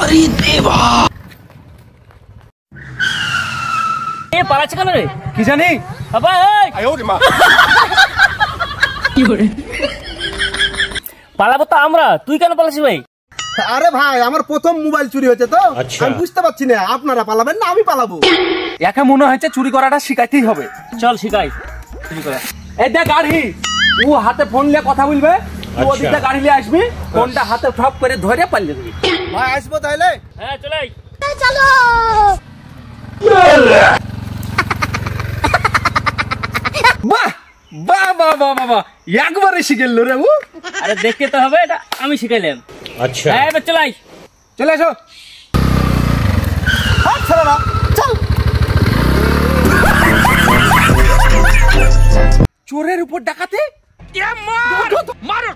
আরে দেবা এ পালাচ্ছে কেন রে? কি জানি বাবা কি করে পালাবো তো আমরা, তুই কেন পালাচ্ছিস ভাই? আরে ভাই আমার প্রথম মোবাইল চুরি হয়েছে তো আমি বুঝতে পারছি না আপনারা পালাবেন না আমি পালাবো। একে মনে হচ্ছে চুরি করাটা শিখাইতেই হবে। চল শিখাই চুরি করা। এই দেখ গাড়ি ও হাতে ফোন নিয়ে কথা বলবে, ওদিকে গাড়ি নিয়ে আসবি, ফোনটা হাতে ঠপ করে ধরে পালিয়ে যাবি। ভাই আসবো তাহলে? হ্যাঁ চলে আয়। চলো বাহ বাহ বাহ বাহ বাহ একবারে শিখে গেল রে ও। আরে দেখতে তো হবে, এটা আমি শিখাইলাম। আচ্ছা হ্যাঁ এবার চলে আয়। চলে আসো চল। চোরের উপর ডাকাতে মারো।